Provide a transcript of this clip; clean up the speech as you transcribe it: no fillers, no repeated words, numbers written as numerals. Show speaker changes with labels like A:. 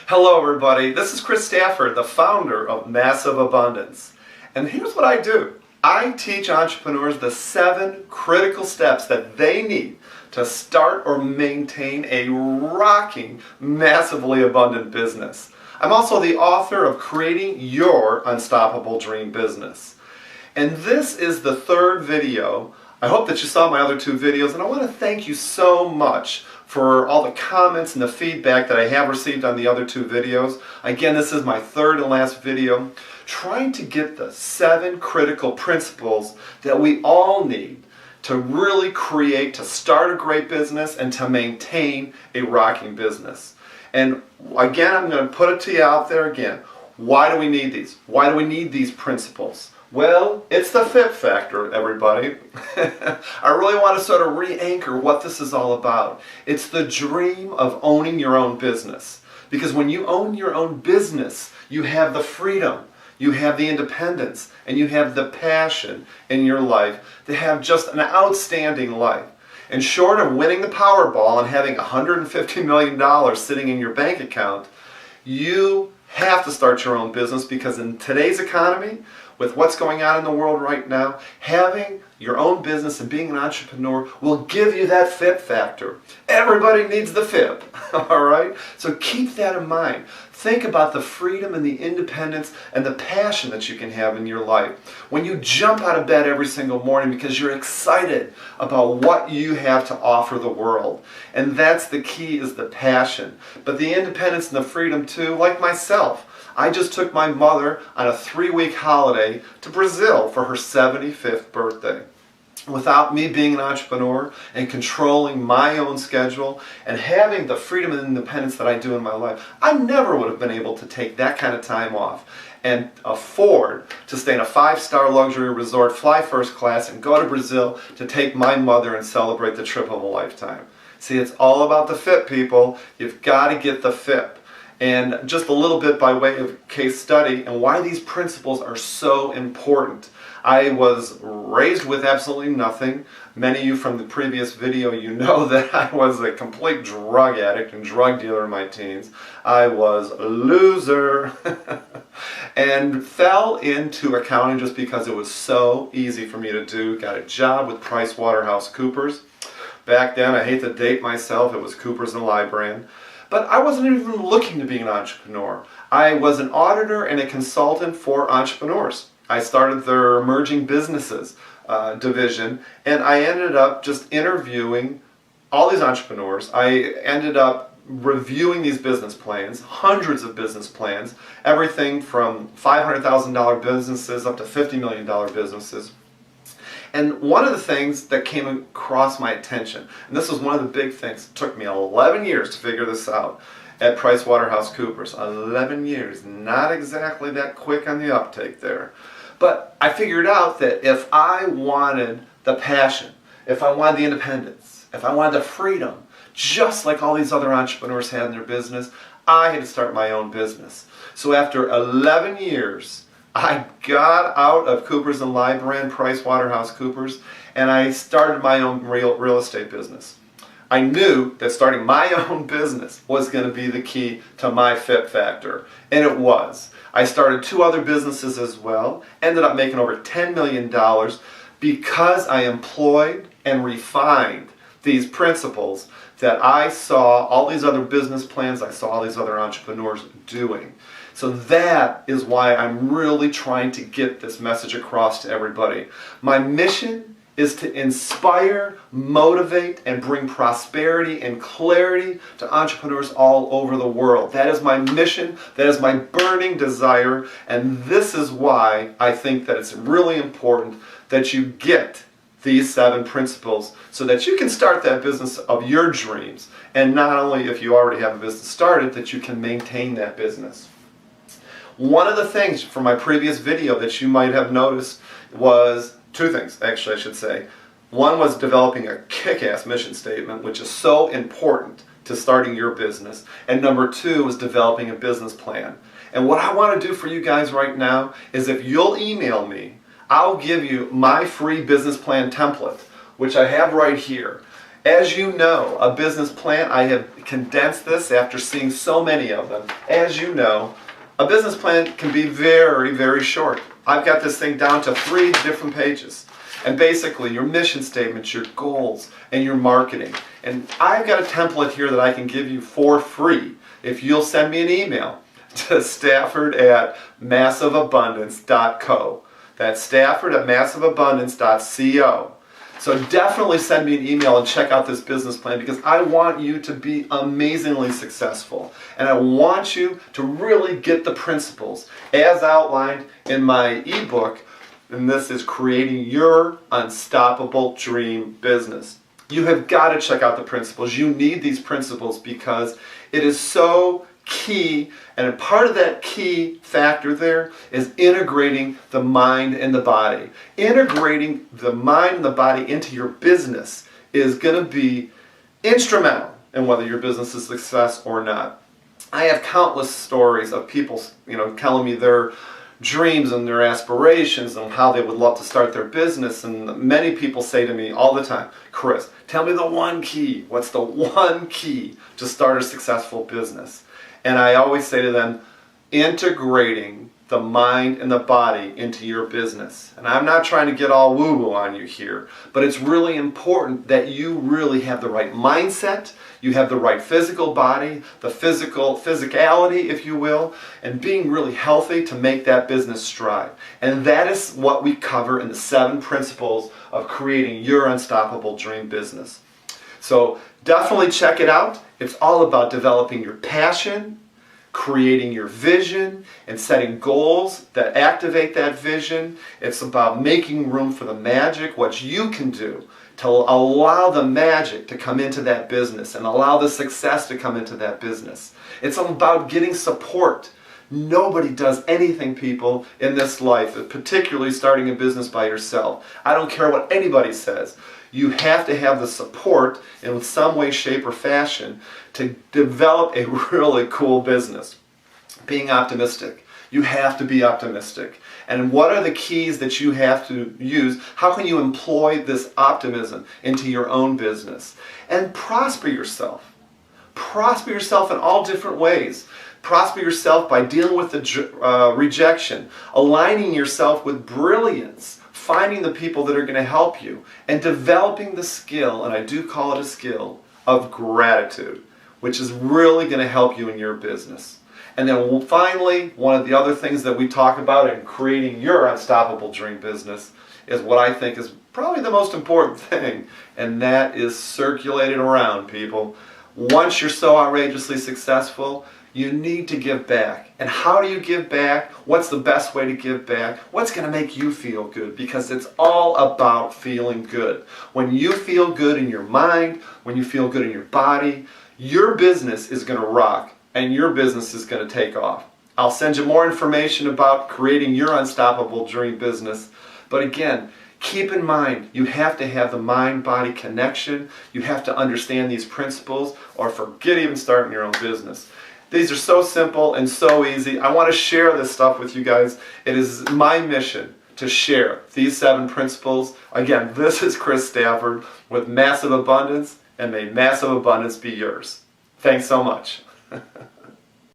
A: Hello everybody, this is Stafford, the founder of Massive Abundance. And here's what I do. I teach entrepreneurs the 7 critical steps that they need to start or maintain a rocking, massively abundant business. I'm also the author of Creating Your Unstoppable Dream Business. And this is the 3rd video. I hope that you saw my other 2 videos, and I want to thank you so much for all the comments and the feedback that I have received on the other 2 videos. Again, this is my 3rd and last video, trying to get the 7 critical principles that we all need to really create, to start a great business and to maintain a rocking business. And again, I'm going to put it to you out there again. Why do we need these? Why do we need these principles? Well, it's the fit factor, everybody. I really want to sort of re-anchor what this is all about. It's the dream of owning your own business. Because when you own your own business, you have the freedom, you have the independence, and you have the passion in your life to have just an outstanding life. And short of winning the Powerball and having $150 million sitting in your bank account, you have to start your own business, because in today's economy, with what's going on in the world right now, having your own business and being an entrepreneur will give you that fit factor. Everybody needs the fit, all right? So keep that in mind. Think about the freedom and the independence and the passion that you can have in your life. When you jump out of bed every single morning because you're excited about what you have to offer the world. And that's the key, is the passion. But the independence and the freedom too, like myself. I just took my mother on a 3-week holiday to Brazil for her 75th birthday. Without me being an entrepreneur and controlling my own schedule and having the freedom and independence that I do in my life, I never would have been able to take that kind of time off and afford to stay in a 5-star luxury resort, fly first class, and go to Brazil to take my mother and celebrate the trip of a lifetime. See, it's all about the fit, people. You've got to get the fit. And just a little bit by way of case study and why these principles are so important. I was raised with absolutely nothing. Many of you from the previous video, you know that I was a complete drug addict and drug dealer in my teens. I was a loser and fell into accounting just because it was so easy for me to do. Got a job with PricewaterhouseCoopers. Back then, I hate to date myself, it was Coopers and Lybrand. But I wasn't even looking to be an entrepreneur. I was an auditor and a consultant for entrepreneurs. I started their emerging businesses division, and I ended up just interviewing all these entrepreneurs. I ended up reviewing these business plans, hundreds of business plans, everything from $500,000 businesses up to $50 million businesses. And one of the things that came across my attention, and this was one of the big things, it took me 11 years to figure this out at PricewaterhouseCoopers. 11 years, not exactly that quick on the uptake there. But I figured out that if I wanted the passion, if I wanted the independence, if I wanted the freedom, just like all these other entrepreneurs had in their business, I had to start my own business. So after 11 years, I got out of Coopers and Lybrand, PricewaterhouseCoopers, and I started my own real estate business. I knew that starting my own business was going to be the key to my fit factor, and it was. I started 2 other businesses as well, ended up making over $10 million because I employed and refined these principles that I saw all these other business plans, I saw all these other entrepreneurs doing. So that is why I'm really trying to get this message across to everybody. My mission is to inspire, motivate, and bring prosperity and clarity to entrepreneurs all over the world. That is my mission, that is my burning desire, and this is why I think that it's really important that you get these 7 principles so that you can start that business of your dreams, and not only if you already have a business started, that you can maintain that business. One of the things from my previous video that you might have noticed was 2 things, actually I should say. One was developing a kick-ass mission statement, which is so important to starting your business. And number 2 was developing a business plan. And what I want to do for you guys right now is, if you'll email me, I'll give you my free business plan template, which I have right here. As you know, a business plan, I have condensed this after seeing so many of them. As you know, a business plan can be very, very short. I've got this thing down to 3 different pages. And basically, your mission statements, your goals, and your marketing. And I've got a template here that I can give you for free if you'll send me an email to stafford@massiveabundance.co. That's stafford@massiveabundance.co. So definitely send me an email and check out this business plan, because I want you to be amazingly successful. And I want you to really get the principles as outlined in my ebook, and this is Creating Your Unstoppable Dream Business. You have got to check out the principles. You need these principles because it is so key, and a part of that key factor there is integrating the mind and the body. Integrating the mind and the body into your business is going to be instrumental in whether your business is a success or not. I have countless stories of people, telling me their dreams and their aspirations and how they would love to start their business, and many people say to me all the time, Chris, tell me the one key. What's the one key to start a successful business? And I always say to them, integrating the mind and the body into your business. And I'm not trying to get all woo-woo on you here, but it's really important that you really have the right mindset, you have the right physical body, the physicality, if you will, and being really healthy to make that business strive. And that is what we cover in the 7 principles of creating your unstoppable dream business. So definitely check it out. It's all about developing your passion, creating your vision, and setting goals that activate that vision. It's about making room for the magic, what you can do to allow the magic to come into that business and allow the success to come into that business. It's about getting support. Nobody does anything, people, in this life, particularly starting a business by yourself. I don't care what anybody says. You have to have the support in some way, shape, or fashion to develop a really cool business. Being optimistic. You have to be optimistic. And what are the keys that you have to use? How can you employ this optimism into your own business? And prosper yourself. Prosper yourself in all different ways. Prosper yourself by dealing with the rejection, aligning yourself with brilliance, finding the people that are going to help you, and developing the skill, and I do call it a skill, of gratitude, which is really going to help you in your business. And then finally, one of the other things that we talk about in creating your unstoppable dream business is what I think is probably the most important thing, and that is circulated around, people. Once you're so outrageously successful, you need to give back. And how do you give back? What's the best way to give back? What's going to make you feel good? Because it's all about feeling good. When you feel good in your mind, when you feel good in your body, your business is going to rock and your business is going to take off. I'll send you more information about creating your unstoppable dream business. But again, keep in mind, you have to have the mind-body connection. You have to understand these principles, or forget even starting your own business. These are so simple and so easy. I want to share this stuff with you guys. It is my mission to share these 7 principles. Again, this is Chris Stafford with Massive Abundance, and may massive abundance be yours. Thanks so much.